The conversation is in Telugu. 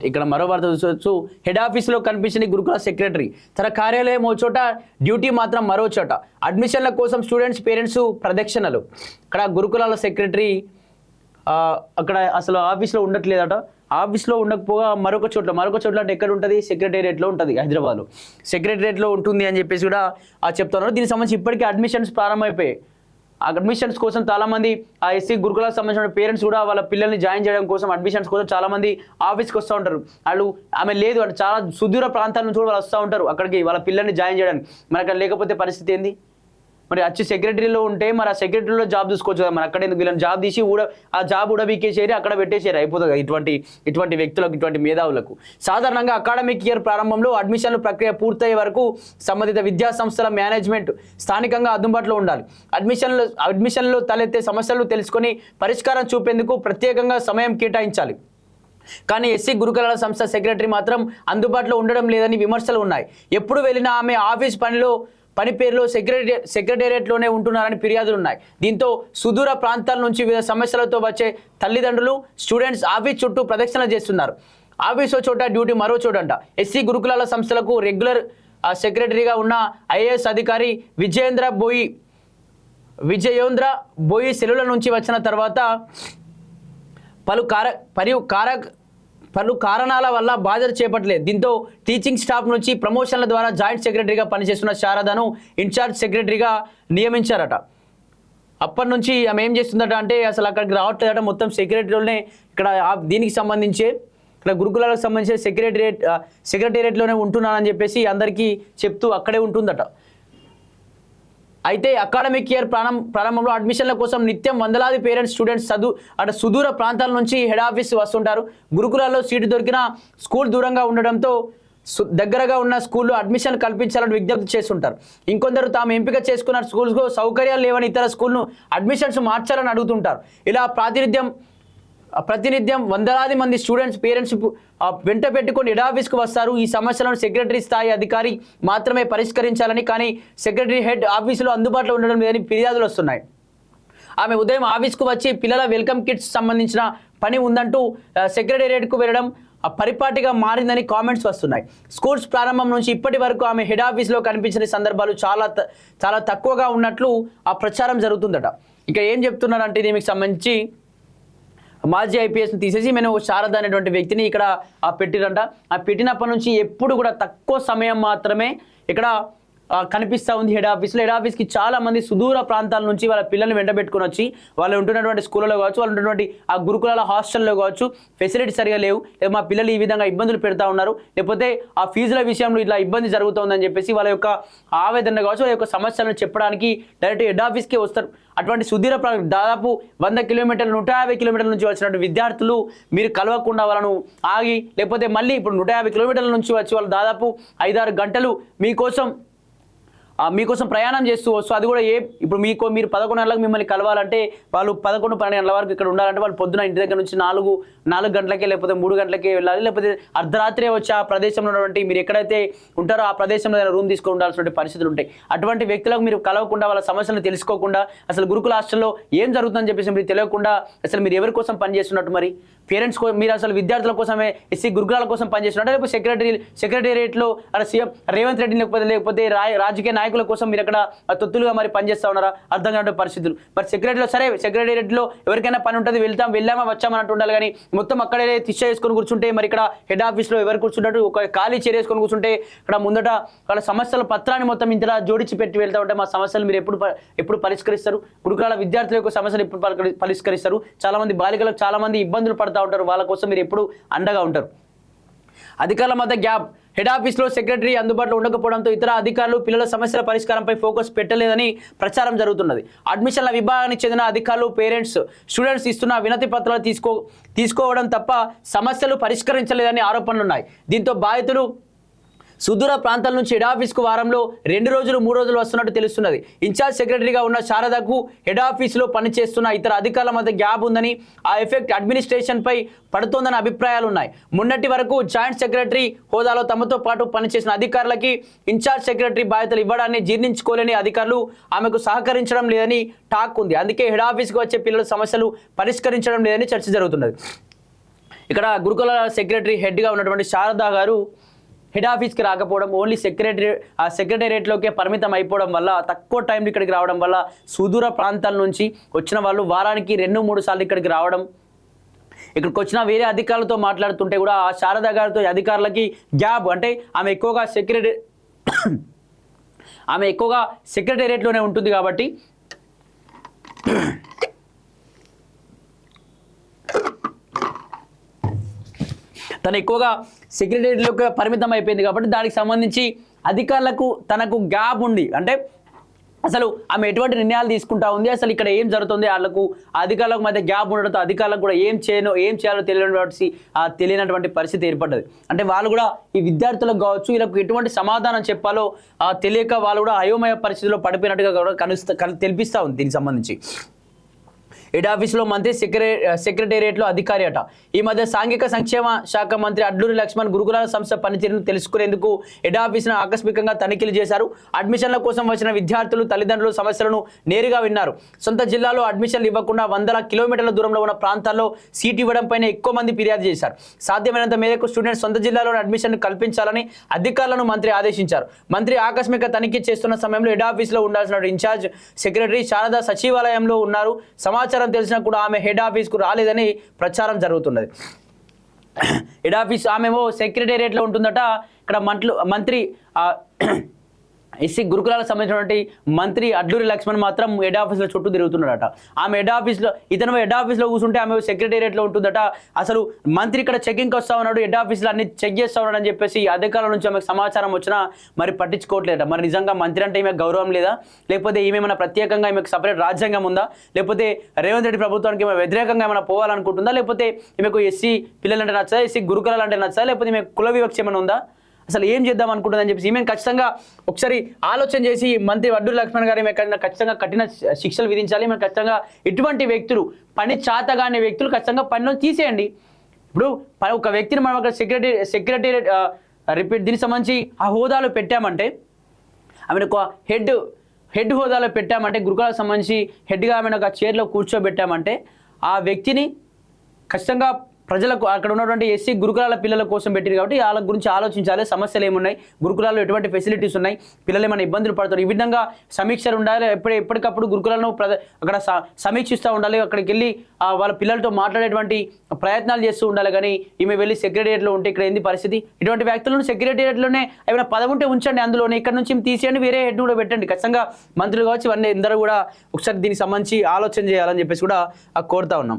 ఇక్కడ మరో వార్త చూసొచ్చు. హెడ్ ఆఫీస్లో కనిపించిన గురుకుల సెక్రటరీ, తన కార్యాలయం ఓ చోట, డ్యూటీ మాత్రం మరో చోట. అడ్మిషన్ల కోసం స్టూడెంట్స్ పేరెంట్స్ ప్రదక్షిణలు. ఇక్కడ గురుకులాల సెక్రటరీ అక్కడ అసలు ఆఫీస్లో ఉండట్లేదట. ఆఫీస్లో ఉండకపోగా మరొక చోట్ల అంటే ఎక్కడ ఉంటుంది? సెక్రటేరియట్లో ఉంటుంది, హైదరాబాద్లో సెక్రటేరియట్లో ఉంటుంది అని చెప్పేసి కూడా చెప్తున్నారు. దీనికి సంబంధించి ఇప్పటికీ అడ్మిషన్స్ ప్రారంభమైపోయాయి. అడ్మిషన్స్ కోసం చాలామంది ఆ ఎస్సీ గురుకులకు సంబంధించిన పేరెంట్స్ కూడా వాళ్ళ పిల్లల్ని జాయిన్ చేయడం కోసం అడ్మిషన్స్ కోసం చాలామంది ఆఫీస్కి వస్తూ ఉంటారు. వాళ్ళు ఆమె లేదు అంటే చాలా సుదూర ప్రాంతాల నుంచి కూడా వాళ్ళు వస్తూ ఉంటారు అక్కడికి వాళ్ళ పిల్లల్ని జాయిన్ చేయడానికి. మరి అక్కడ లేకపోతే పరిస్థితి ఏంది? మరి వచ్చి సెక్రటరీలో ఉంటే మరి ఆ సెక్రటరీలో జాబ్ చూసుకోవచ్చు కదా. మరి అక్కడ ఎందుకు వీళ్ళని జాబ్ తీసి ఆ జాబ్ ఉడబీకేసేరి అక్కడ పెట్టేసేరి అయిపోతుంది ఇటువంటి వ్యక్తులకు, ఇటువంటి మేధావులకు. సాధారణంగా అకాడమిక్ ఇయర్ ప్రారంభంలో అడ్మిషన్ల ప్రక్రియ పూర్తయ్యే వరకు సంబంధిత విద్యా సంస్థల మేనేజ్మెంట్ స్థానికంగా అందుబాటులో ఉండాలి. అడ్మిషన్లో తలెత్తే సమస్యలు తెలుసుకొని పరిష్కారం చూపేందుకు ప్రత్యేకంగా సమయం కేటాయించాలి. కానీ ఎస్సీ గురుకులాల సంస్థ సెక్రటరీ మాత్రం అందుబాటులో ఉండడం లేదని విమర్శలు ఉన్నాయి. ఎప్పుడు వెళ్ళినా ఆమె ఆఫీస్ పని పేరులో సెక్రటేరియట్లోనే ఉంటున్నారని ఫిర్యాదులు ఉన్నాయి. దీంతో సుదూర ప్రాంతాల నుంచి వివిధ సమస్యలతో వచ్చే తల్లిదండ్రులు, స్టూడెంట్స్ ఆఫీస్ చుట్టూ ప్రదక్షిణలు చేస్తున్నారు. ఆఫీస్ చోట, డ్యూటీ మరో చోటంట. ఎస్సీ గురుకులాల సంస్థలకు రెగ్యులర్ సెక్రటరీగా ఉన్న ఐఏఎస్ అధికారి విజయేంద్ర బోయి సెలవుల నుంచి వచ్చిన తర్వాత పలు కారణాల వల్ల బాధ్యత చేపట్టలేదు. దీంతో టీచింగ్ స్టాఫ్ నుంచి ప్రమోషన్ల ద్వారా జాయింట్ సెక్రటరీగా పనిచేస్తున్న శారదను ఇన్ఛార్జ్ సెక్రటరీగా నియమించారట. అప్పటి నుంచి ఆమె ఏం చేస్తుందట అంటే అసలు అక్కడికి రావట్లేదట. మొత్తం సెక్రటరీలోనే ఇక్కడ దీనికి సంబంధించి ఇక్కడ గురుకులాలకు సంబంధించి సెక్రటేరియట్లోనే ఉంటున్నానని చెప్పేసి అందరికీ చెప్తూ అక్కడే ఉంటుందట. అయితే అకాడమిక్ ఇయర్ ప్రారంభంలో అడ్మిషన్ల కోసం నిత్యం వందలాది పేరెంట్స్, స్టూడెంట్స్ సుదూర ప్రాంతాల నుంచి హెడ్ ఆఫీస్ వస్తుంటారు. గురుకులాల్లో సీటు దొరికినా స్కూల్ దూరంగా ఉండడంతో దగ్గరగా ఉన్న స్కూల్లో అడ్మిషన్ కల్పించాలని విజ్ఞప్తి చేస్తుంటారు. ఇంకొందరు తాము ఎంపిక చేసుకున్న స్కూల్స్లో సౌకర్యాలు లేవని ఇతర స్కూల్ను అడ్మిషన్స్ మార్చాలని అడుగుతుంటారు. ఇలా ప్రతినిత్యం వందలాది మంది స్టూడెంట్స్, పేరెంట్స్ వెంట పెట్టుకొని హెడ్ ఆఫీస్కు వస్తారు. ఈ సమస్యలను సెక్రటరీ స్థాయి అధికారి మాత్రమే పరిష్కరించాలని, కానీ సెక్రటరీ హెడ్ ఆఫీసులో అందుబాటులో ఉండడం లేదని ఫిర్యాదులు వస్తున్నాయి. ఆమె ఉదయం ఆఫీస్కు వచ్చి పిల్లల వెల్కమ్ కిట్స్ సంబంధించిన పని ఉందంటూ సెక్రటేరియట్కు వెళ్ళడం పరిపాటిగా మారిందని కామెంట్స్ వస్తున్నాయి. స్కూల్స్ ప్రారంభం నుంచి ఇప్పటి వరకు ఆమె హెడ్ ఆఫీస్లో కనిపించిన సందర్భాలు చాలా తక్కువగా ఉన్నట్లు ఆ ప్రచారం జరుగుతుందట. ఇక ఏం చెప్తున్నారంటే దీనికి సంబంధించి మాజీ ఐపీఎస్ని తీసేసి మేము శారద అనేటువంటి వ్యక్తిని ఇక్కడ పెట్టిరంట. ఆ పెట్టినప్పటి నుంచి ఎప్పుడు కూడా తక్కువ సమయం మాత్రమే ఇక్కడ కనిపిస్తూ ఉంది హెడ్ ఆఫీస్లో. హెడ్ ఆఫీస్కి చాలా మంది సుదూర ప్రాంతాల నుంచి వాళ్ళ పిల్లల్ని వెంట పెట్టుకుని వచ్చి వాళ్ళు ఉంటున్నటువంటి స్కూళ్ళలో కావచ్చు, వాళ్ళు ఉంటున్నటువంటి ఆ గురుకులాల హాస్టల్లో కావచ్చు ఫెసిలిటీ సరిగా లేవు, మా పిల్లలు ఈ విధంగా ఇబ్బందులు పెడతా ఉన్నారు, లేకపోతే ఆ ఫీజుల విషయంలో ఇట్లా ఇబ్బంది జరుగుతుందని చెప్పేసి వాళ్ళ యొక్క ఆవేదన కావచ్చు, వాళ్ళ యొక్క సమస్యలను చెప్పడానికి డైరెక్ట్ హెడ్ ఆఫీస్కే వస్తారు. అటువంటి సుదూర దాదాపు 100 కిలోమీటర్లు 150 కిలోమీటర్ల నుంచి వచ్చినటువంటి విద్యార్థులు మీరు కలవకుండా వాళ్ళను ఆగి, లేకపోతే మళ్ళీ ఇప్పుడు 150 కిలోమీటర్ల నుంచి వచ్చి వాళ్ళు దాదాపు 5-6 గంటలు మీకోసం ప్రయాణం చేస్తూ వస్తూ అది కూడా ఇప్పుడు మీరు 11 గంటలకు మిమ్మల్ని కలవాలంటే వాళ్ళు 11-12 గంటల వరకు ఇక్కడ ఉండాలంటే వాళ్ళు పొద్దున ఇంటి దగ్గర నుంచి 4 గంటలకే లేకపోతే 3 గంటలకే వెళ్ళాలి, లేకపోతే అర్ధరాత్రే వచ్చి ఆ ప్రదేశంలో ఉన్నటువంటి మీరు ఎక్కడైతే ఉంటారో ఆ ప్రదేశంలో రూమ్ తీసుకొని ఉండాల్సిన పరిస్థితులు ఉంటాయి. అటువంటి వ్యక్తులకు మీరు కలవకుండా వాళ్ళ సమస్యలను తెలుసుకోకుండా అసలు గురుకుల హాస్టల్లో ఏం జరుగుతుందని చెప్పేసి మీరు తెలియకుండా అసలు మీరు ఎవరి కోసం పనిచేస్తున్నట్టు, మరి పేరెంట్స్ మీరు అసలు విద్యార్థుల కోసమే ఎస్సీ గురుకులాల కోసం పనిచేస్తున్నట్టు, లేకపోతే సెక్రటేరియట్లో సీఎం రేవంత్ రెడ్డి లేకపోతే రాజకీయ నాయకుల కోసం మీరు అక్కడ తొత్తులుగా మరి పనిచేస్తా ఉన్నారా అర్థం కాని పరిస్థితులు. మరి సెక్రటేరియట్లో ఎవరికైనా పని ఉంటుంది, వెళ్ళామా వచ్చామన్నట్టు ఉండాలి. కానీ మొత్తం అక్కడే తిష్ట వేసుకొని కూర్చుంటే మరి ఇక్కడ హెడ్ ఆఫీస్లో ఎవరు కూర్చున్నట్టు ఒక ఖాళీ చైర్ వేసుకొని కూర్చుంటే ఇక్కడ ముందట వాళ్ళ సమస్యల పత్రాన్ని మొత్తం ఇంతలా జోడించి పెట్టి వెళ్తా ఉంటే మా సమస్యలు మీరు ఎప్పుడు పరిష్కరిస్తారు? గురుకులాల విద్యార్థుల యొక్క సమస్యలు ఎప్పుడు పరిష్కరిస్తారు? చాలా మంది బాలికలకు చాలా మంది ఇబ్బందులు పడతా ఉంటారు, వాళ్ళ కోసం మీరు ఎప్పుడు అండగా ఉంటారు. అధికారుల మధ్య గ్యాప్. హెడ్ ఆఫీస్లో సెక్రటరీ అందుబాటులో ఉండకపోవడంతో ఇతర అధికారులు పిల్లల సమస్యల పరిష్కారంపై ఫోకస్ పెట్టలేదని ప్రచారం జరుగుతున్నది. అడ్మిషన్ల విభాగానికి చెందిన అధికారులు, పేరెంట్స్, స్టూడెంట్స్ ఇస్తున్న వినతి పత్రాలు తీసుకోవడం తప్ప సమస్యలు పరిష్కరించలేదని ఆరోపణలున్నాయి. దీంతో బాధితులు సుదూర ప్రాంతాల నుంచి హెడ్ ఆఫీస్కు వారంలో 2 రోజులు 3 రోజులు వస్తున్నట్టు తెలుస్తున్నది. ఇన్ఛార్జ్ సెక్రటరీగా ఉన్న శారదకు హెడ్ ఆఫీసులో పనిచేస్తున్న ఇతర అధికారుల మధ్య గ్యాప్ ఉందని, ఆ ఎఫెక్ట్ అడ్మినిస్ట్రేషన్పై పడుతోందని అభిప్రాయాలు ఉన్నాయి. మొన్నటి వరకు జాయింట్ సెక్రటరీ హోదాలో తమతో పాటు పనిచేసిన అధికారులకి ఇన్ఛార్జ్ సెక్రటరీ బాధ్యతలు ఇవ్వడాన్ని జీర్ణించుకోలేని అధికారులు ఆమెకు సహకరించడం లేదని టాక్ ఉంది. అందుకే హెడ్ ఆఫీస్కి వచ్చే పిల్లల సమస్యలు పరిష్కరించడం లేదని చర్చ జరుగుతున్నది. ఇక్కడ గురుకుల సెక్రటరీ హెడ్గా ఉన్నటువంటి శారదా గారు హెడ్ ఆఫీస్కి రాకపోవడం, ఓన్లీ సెక్రటేరియట్లోకే పరిమితం అయిపోవడం వల్ల, తక్కువ టైం ఇక్కడికి రావడం వల్ల సుదూర ప్రాంతాల నుంచి వచ్చిన వాళ్ళు వారానికి 2-3 సార్లు ఇక్కడికి రావడం, ఇక్కడికి వచ్చిన వేరే అధికారులతో మాట్లాడుతుంటే కూడా ఆ శారదా గారితో అధికారులకి గ్యాప్, అంటే ఆమె ఎక్కువగా సెక్రటేరియట్లోనే ఉంటుంది కాబట్టి తను ఎక్కువగా సెక్రటేరియట్లోకి పరిమితం అయిపోయింది కాబట్టి దానికి సంబంధించి అధికారులకు తనకు గ్యాప్ ఉంది, అంటే అసలు ఆమె ఎటువంటి నిర్ణయాలు తీసుకుంటా ఉంది, అసలు ఇక్కడ ఏం జరుగుతుంది, వాళ్ళకు అధికారులకు మధ్య గ్యాప్ ఉండడంతో అధికారులకు కూడా ఏం చేయాలో తెలియనటువంటి పరిస్థితి ఏర్పడ్డది. అంటే వాళ్ళు కూడా ఈ విద్యార్థులకు కావచ్చు వీళ్ళకు ఎటువంటి సమాధానం చెప్పాలో తెలియక వాళ్ళు కూడా అయోమయ పరిస్థితిలో పడిపోయినట్టుగా కూడా తెలిపిస్తూ ఉంది. దీనికి సంబంధించి హెడ్ ఆఫీస్లో మంత్రి, సెక్రటేరియట్లో అధికారి అట. ఈ మధ్య సాంఘిక సంక్షేమ శాఖ మంత్రి అడ్లూరి లక్ష్మణ్ గురుకులాల సంస్థ పనితీరును తెలుసుకునేందుకు హెడ్ ఆఫీస్ను ఆకస్మికంగా తనిఖీలు చేశారు. అడ్మిషన్ల కోసం వచ్చిన విద్యార్థులు, తల్లిదండ్రుల సమస్యలను నేరుగా విన్నారు. సొంత జిల్లాలో అడ్మిషన్లు ఇవ్వకుండా 100 కిలోమీటర్ల దూరంలో ఉన్న ప్రాంతాల్లో సీటు ఇవ్వడంపైన ఎక్కువ మంది ఫిర్యాదు చేశారు. సాధ్యమైనంత మేరకు స్టూడెంట్స్ సొంత జిల్లాలోని అడ్మిషన్ కల్పించాలని అధికారులను మంత్రి ఆదేశించారు. మంత్రి ఆకస్మిక తనిఖీ చేస్తున్న సమయంలో హెడ్ ఆఫీస్లో ఉండాల్సిన ఇన్ఛార్జ్ సెక్రటరీ శారదా సచివాలయంలో ఉన్నారు. సమాచారం తెలిసినా కూడా ఆమె హెడ్ ఆఫీస్కు రాలేదని ప్రచారం జరుగుతున్నది. హెడ్ ఆఫీస్ ఆమెమో సెక్రటేరియట్లో ఉంటుందట. ఇక్కడ మంత్రి ఎస్సీ గురుకులాలకు సంబంధించినటువంటి మంత్రి అడ్లూరి లక్ష్మణ్ మాత్రం హెడ్ ఆఫీస్లో చుట్టూ తిరుగుతున్నాడట. ఆమె ఇతను హెడ్ ఆఫీస్లో కూర్చుంటే ఆమె సెక్రటేరియట్లో ఉంటుందట. అసలు మంత్రి ఇక్కడ చెకింగ్కి వస్తా ఉన్నాడు, హెడ్ ఆఫీస్లో అన్ని చెక్ చేస్తా ఉన్నాడు అని చెప్పేసి అధికారుల నుంచి ఆమెకు సమాచారం వచ్చినా మరి పట్టించుకోవట్లేదట. మరి నిజంగా మంత్రి అంటే ఈమెకు గౌరవం లేదా, లేకపోతే ఈమె ప్రత్యేకంగా ఈమెకు సపరేట్ రాజ్యాంగం ఉందా, లేకపోతే రేవంత్ రెడ్డి ప్రభుత్వానికి ఏమైనా వ్యతిరేకంగా ఏమైనా పోవాలనుకుంటుందా, లేకపోతే ఈమెకు ఎస్సీ పిల్లలంటే నచ్చదా, ఎస్సీ గురుకులాలు అంటే నచ్చదా, లేకపోతే ఈమె కుల వివక్ష ఏమైనా ఉందా, అసలు ఏం చేద్దాం అనుకుంటుందని చెప్పేసి ఈమెను ఖచ్చితంగా ఒకసారి ఆలోచన చేసి మంత్రి అడ్లూరి లక్ష్మణ్ గారు ఈమె ఖచ్చితంగా కఠిన శిక్షలు విధించాలి. ఈమె ఖచ్చితంగా ఇటువంటి వ్యక్తులు, పని చాతగానే వ్యక్తులు ఖచ్చితంగా పనిలో తీసేయండి. ఇప్పుడు ఒక వ్యక్తిని మనం అక్కడ సెక్రటేరియట్ రిపీట్ దీనికి సంబంధించి ఆ హోదాలో పెట్టామంటే, ఆమెను ఒక హెడ్ హోదాలో పెట్టామంటే, గురుకులాలకు సంబంధించి హెడ్గా ఆమెను ఒక చైర్లో కూర్చోబెట్టామంటే ఆ వ్యక్తిని ఖచ్చితంగా ప్రజలకు అక్కడ ఉన్నటువంటి ఎస్సీ గురుకులాల పిల్లల కోసం పెట్టారు కాబట్టి వాళ్ళ గురించి ఆలోచించాలి. సమస్యలు ఏమున్నాయి, గురుకులాల్లో ఎటువంటి ఫెసిలిటీస్ ఉన్నాయి, పిల్లలు ఏమైనా ఇబ్బందులు పడుతారు, ఈ విధంగా సమీక్షలు ఉండాలి. ఎప్పటికప్పుడు గురుకులాలను అక్కడ సమీక్షిస్తూ ఉండాలి. అక్కడికి వెళ్ళి వాళ్ళ పిల్లలతో మాట్లాడేటువంటి ప్రయత్నాలు చేస్తూ ఉండాలి. కానీ ఈమె వెళ్ళి సెక్రటేరియట్లో ఉంటే ఇక్కడ ఏంది పరిస్థితి? ఇటువంటి వ్యక్తులను సెక్రటేరియట్లోనే ఏమైనా పదవి ఉంటే ఉంచండి, అందులోనే ఇక్కడ నుంచి తీసేయండి, వేరే హెడ్ కూడా పెట్టండి. ఖచ్చితంగా మంత్రులు కావచ్చు ఇవన్నీ అందరూ కూడా ఒకసారి దీనికి సంబంధించి ఆలోచన చేయాలని చెప్పేసి కూడా కోరుతా ఉన్నాం.